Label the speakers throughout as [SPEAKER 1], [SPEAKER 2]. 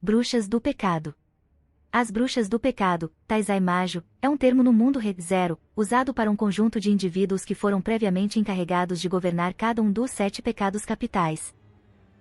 [SPEAKER 1] Bruxas do pecado. As bruxas do pecado, Taizai Majo, é um termo no mundo Re-Zero, usado para um conjunto de indivíduos que foram previamente encarregados de governar cada um dos 7 pecados capitais.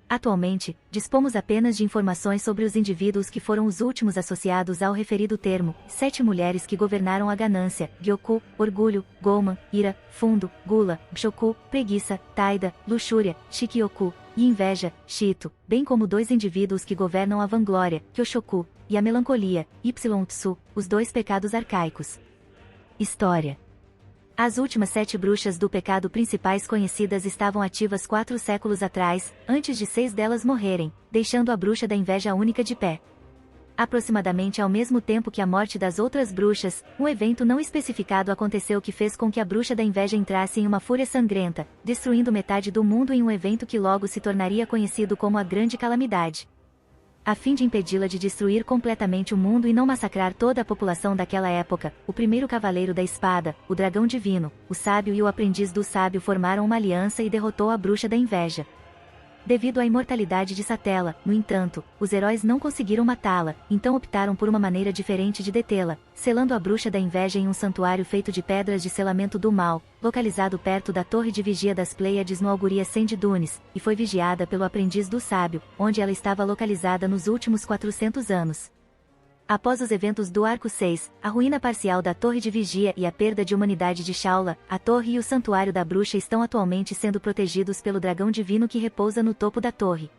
[SPEAKER 1] Atualmente, dispomos apenas de informações sobre os indivíduos que foram os últimos associados ao referido termo, 7 mulheres que governaram a ganância, Gyoku, orgulho, Goman, ira, fundo, gula, Bshoku, preguiça, taida, luxúria, Shikyoku, e inveja, Shito, bem como 2 indivíduos que governam a vanglória, Kyoshoku, e a melancolia, Ytsu, os 2 pecados arcaicos. História. As últimas 7 bruxas do pecado principais conhecidas estavam ativas 4 séculos atrás, antes de 6 delas morrerem, deixando a bruxa da inveja única de pé. Aproximadamente ao mesmo tempo que a morte das outras bruxas, um evento não especificado aconteceu que fez com que a bruxa da inveja entrasse em uma fúria sangrenta, destruindo metade do mundo em um evento que logo se tornaria conhecido como a Grande Calamidade. A fim de impedi-la de destruir completamente o mundo e não massacrar toda a população daquela época, o primeiro cavaleiro da espada, o dragão divino, o sábio e o aprendiz do sábio formaram uma aliança e derrotou a bruxa da inveja. Devido à imortalidade de Satela, no entanto, os heróis não conseguiram matá-la, então optaram por uma maneira diferente de detê-la, selando a bruxa da inveja em um santuário feito de pedras de selamento do mal, localizado perto da torre de vigia das Pleiades no Auguria Send Dunes, e foi vigiada pelo aprendiz do sábio, onde ela estava localizada nos últimos 400 anos. Após os eventos do Arco 6, a ruína parcial da Torre de Vigia e a perda de humanidade de Shaula, a torre e o santuário da bruxa estão atualmente sendo protegidos pelo dragão divino que repousa no topo da torre.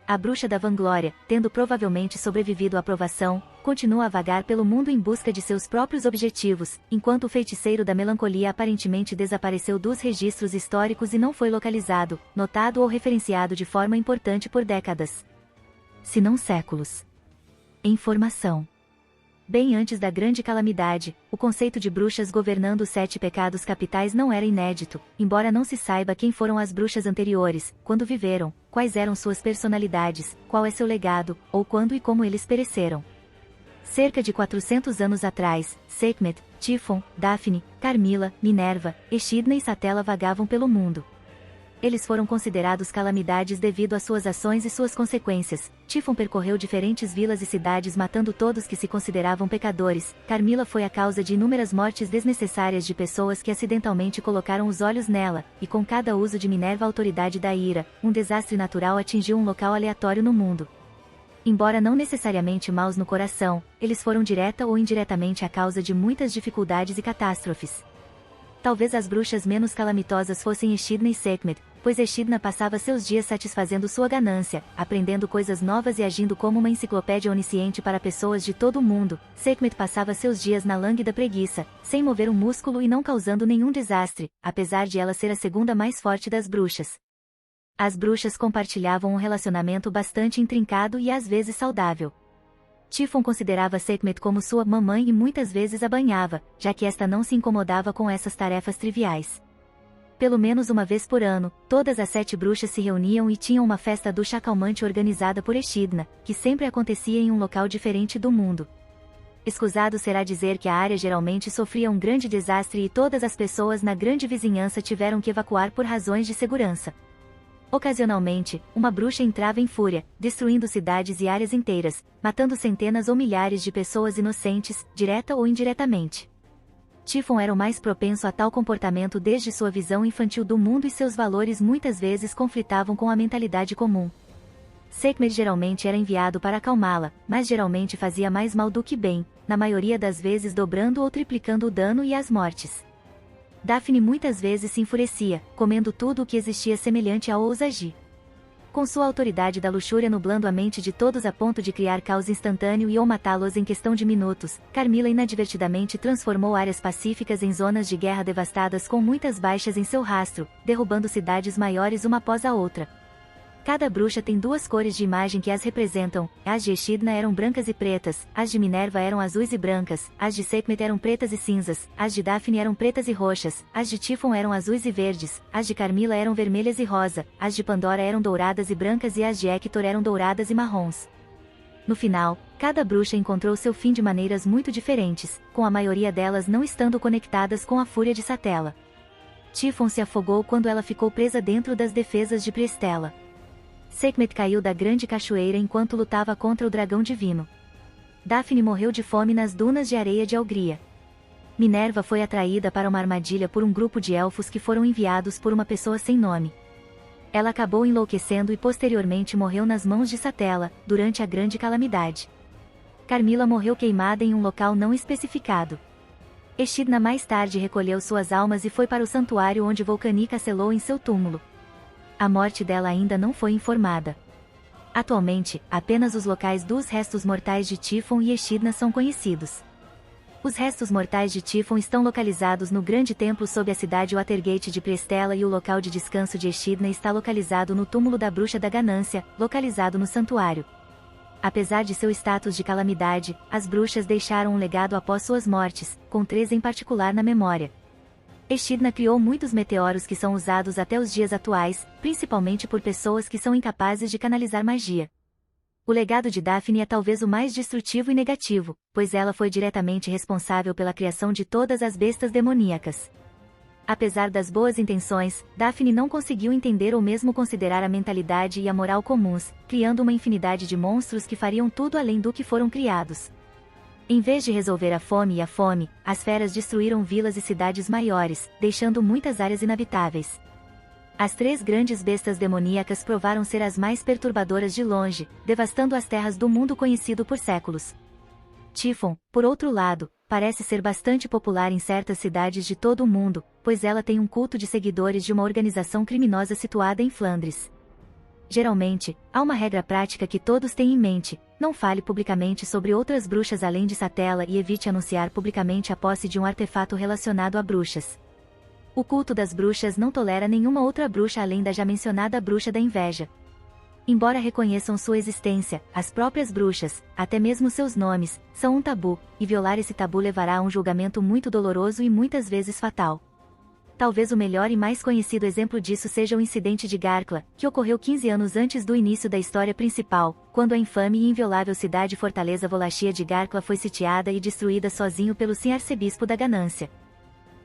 [SPEAKER 1] A bruxa da vanglória, tendo provavelmente sobrevivido à provação, continua a vagar pelo mundo em busca de seus próprios objetivos, enquanto o feiticeiro da melancolia aparentemente desapareceu dos registros históricos e não foi localizado, notado ou referenciado de forma importante por décadas, se não séculos. Informação. Bem antes da Grande Calamidade, o conceito de bruxas governando os 7 pecados capitais não era inédito, embora não se saiba quem foram as bruxas anteriores, quando viveram, quais eram suas personalidades, qual é seu legado, ou quando e como eles pereceram. Cerca de 400 anos atrás, Sekhmet, Typhon, Daphne, Carmila, Minerva, Echidna e Satela vagavam pelo mundo. Eles foram considerados calamidades devido às suas ações e suas consequências. Typhon percorreu diferentes vilas e cidades matando todos que se consideravam pecadores. Carmila foi a causa de inúmeras mortes desnecessárias de pessoas que acidentalmente colocaram os olhos nela, e com cada uso de Minerva a autoridade da ira, um desastre natural atingiu um local aleatório no mundo. Embora não necessariamente maus no coração, eles foram direta ou indiretamente a causa de muitas dificuldades e catástrofes. Talvez as bruxas menos calamitosas fossem Echidna e Sekhmet, pois Echidna passava seus dias satisfazendo sua ganância, aprendendo coisas novas e agindo como uma enciclopédia onisciente para pessoas de todo o mundo. Sekhmet passava seus dias na lânguida preguiça, sem mover um músculo e não causando nenhum desastre, apesar de ela ser a segunda mais forte das bruxas. As bruxas compartilhavam um relacionamento bastante intrincado e às vezes saudável. Typhon considerava Sekhmet como sua mamãe e muitas vezes a banhava, já que esta não se incomodava com essas tarefas triviais. Pelo menos uma vez por ano, todas as 7 bruxas se reuniam e tinham uma festa ducha calmante organizada por Echidna, que sempre acontecia em um local diferente do mundo. Escusado será dizer que a área geralmente sofria um grande desastre e todas as pessoas na grande vizinhança tiveram que evacuar por razões de segurança. Ocasionalmente, uma bruxa entrava em fúria, destruindo cidades e áreas inteiras, matando centenas ou milhares de pessoas inocentes, direta ou indiretamente. Typhon era o mais propenso a tal comportamento desde sua visão infantil do mundo e seus valores muitas vezes conflitavam com a mentalidade comum. Sekhmet geralmente era enviado para acalmá-la, mas geralmente fazia mais mal do que bem, na maioria das vezes dobrando ou triplicando o dano e as mortes. Daphne muitas vezes se enfurecia, comendo tudo o que existia semelhante ao ousagi. Com sua autoridade da luxúria nublando a mente de todos a ponto de criar caos instantâneo e ou matá-los em questão de minutos, Carmila inadvertidamente transformou áreas pacíficas em zonas de guerra devastadas com muitas baixas em seu rastro, derrubando cidades maiores uma após a outra. Cada bruxa tem 2 cores de imagem que as representam, as de Echidna eram brancas e pretas, as de Minerva eram azuis e brancas, as de Sekhmet eram pretas e cinzas, as de Daphne eram pretas e roxas, as de Typhon eram azuis e verdes, as de Carmila eram vermelhas e rosa, as de Pandora eram douradas e brancas e as de Hector eram douradas e marrons. No final, cada bruxa encontrou seu fim de maneiras muito diferentes, com a maioria delas não estando conectadas com a fúria de Satela. Typhon se afogou quando ela ficou presa dentro das defesas de Priestella. Sekhmet caiu da grande cachoeira enquanto lutava contra o dragão divino. Daphne morreu de fome nas dunas de areia de Algria. Minerva foi atraída para uma armadilha por um grupo de elfos que foram enviados por uma pessoa sem nome. Ela acabou enlouquecendo e posteriormente morreu nas mãos de Satela, durante a grande calamidade. Carmila morreu queimada em um local não especificado. Echidna mais tarde recolheu suas almas e foi para o santuário onde Volcanica selou em seu túmulo. A morte dela ainda não foi informada. Atualmente, apenas os locais dos restos mortais de Tífon e Echidna são conhecidos. Os restos mortais de Tífon estão localizados no grande templo sob a cidade Watergate de Priestella e o local de descanso de Echidna está localizado no túmulo da Bruxa da Ganância, localizado no santuário. Apesar de seu status de calamidade, as bruxas deixaram um legado após suas mortes, com 3 em particular na memória. Echidna criou muitos meteoros que são usados até os dias atuais, principalmente por pessoas que são incapazes de canalizar magia. O legado de Daphne é talvez o mais destrutivo e negativo, pois ela foi diretamente responsável pela criação de todas as bestas demoníacas. Apesar das boas intenções, Daphne não conseguiu entender ou mesmo considerar a mentalidade e a moral comuns, criando uma infinidade de monstros que fariam tudo além do que foram criados. Em vez de resolver a fome, as feras destruíram vilas e cidades maiores, deixando muitas áreas inabitáveis. As 3 grandes bestas demoníacas provaram ser as mais perturbadoras de longe, devastando as terras do mundo conhecido por séculos. Tífon, por outro lado, parece ser bastante popular em certas cidades de todo o mundo, pois ela tem um culto de seguidores de uma organização criminosa situada em Flandres. Geralmente, há uma regra prática que todos têm em mente: não fale publicamente sobre outras bruxas além de Satela e evite anunciar publicamente a posse de um artefato relacionado a bruxas. O culto das bruxas não tolera nenhuma outra bruxa além da já mencionada Bruxa da Inveja. Embora reconheçam sua existência, as próprias bruxas, até mesmo seus nomes, são um tabu, e violar esse tabu levará a um julgamento muito doloroso e muitas vezes fatal. Talvez o melhor e mais conhecido exemplo disso seja o incidente de Garkla, que ocorreu 15 anos antes do início da história principal, quando a infame e inviolável cidade-fortaleza Volachia de Garkla foi sitiada e destruída sozinho pelo Sim-Arcebispo da Ganância.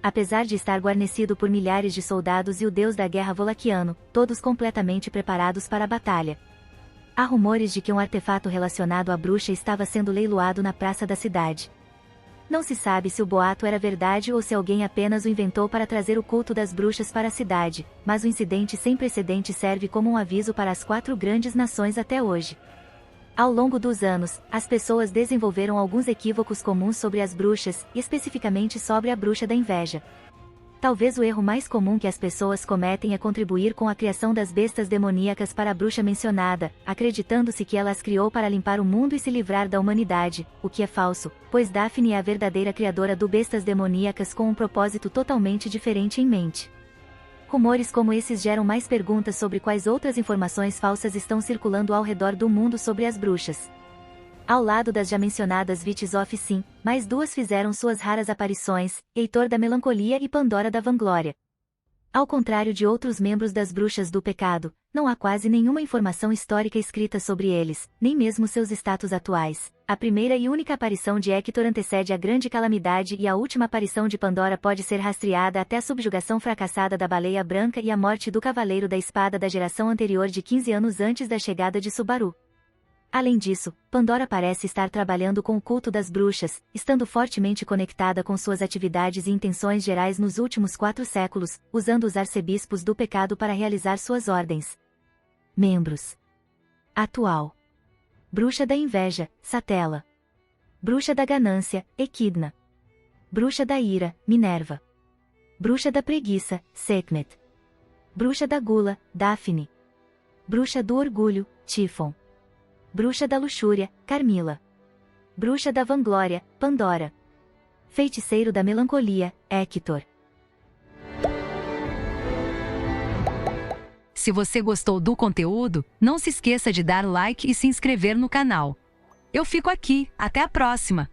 [SPEAKER 1] Apesar de estar guarnecido por milhares de soldados e o deus da guerra Volaquiano, todos completamente preparados para a batalha. Há rumores de que um artefato relacionado à bruxa estava sendo leiloado na praça da cidade. Não se sabe se o boato era verdade ou se alguém apenas o inventou para trazer o culto das bruxas para a cidade, mas o incidente sem precedente serve como um aviso para as 4 grandes nações até hoje. Ao longo dos anos, as pessoas desenvolveram alguns equívocos comuns sobre as bruxas, e especificamente sobre a Bruxa da Inveja. Talvez o erro mais comum que as pessoas cometem é contribuir com a criação das bestas demoníacas para a bruxa mencionada, acreditando-se que ela as criou para limpar o mundo e se livrar da humanidade, o que é falso, pois Daphne é a verdadeira criadora do bestas demoníacas com um propósito totalmente diferente em mente. Rumores como esses geram mais perguntas sobre quais outras informações falsas estão circulando ao redor do mundo sobre as bruxas. Ao lado das já mencionadas Witches of Sin, mais 2 fizeram suas raras aparições, Heitor da Melancolia e Pandora da Vanglória. Ao contrário de outros membros das Bruxas do Pecado, não há quase nenhuma informação histórica escrita sobre eles, nem mesmo seus status atuais. A primeira e única aparição de Hector antecede a grande calamidade e a última aparição de Pandora pode ser rastreada até a subjugação fracassada da Baleia Branca e a morte do Cavaleiro da Espada da geração anterior de 15 anos antes da chegada de Subaru. Além disso, Pandora parece estar trabalhando com o culto das bruxas, estando fortemente conectada com suas atividades e intenções gerais nos últimos 4 séculos, usando os arcebispos do pecado para realizar suas ordens. Membros. Atual. Bruxa da Inveja, Satela. Bruxa da Ganância, Echidna. Bruxa da Ira, Minerva. Bruxa da Preguiça, Sekhmet. Bruxa da Gula, Daphne. Bruxa do Orgulho, Tífon. Bruxa da Luxúria, Carmila. Bruxa da Vanglória, Pandora. Feiticeiro da Melancolia, Hector.
[SPEAKER 2] Se você gostou do conteúdo, não se esqueça de dar like e se inscrever no canal. Eu fico aqui, até a próxima!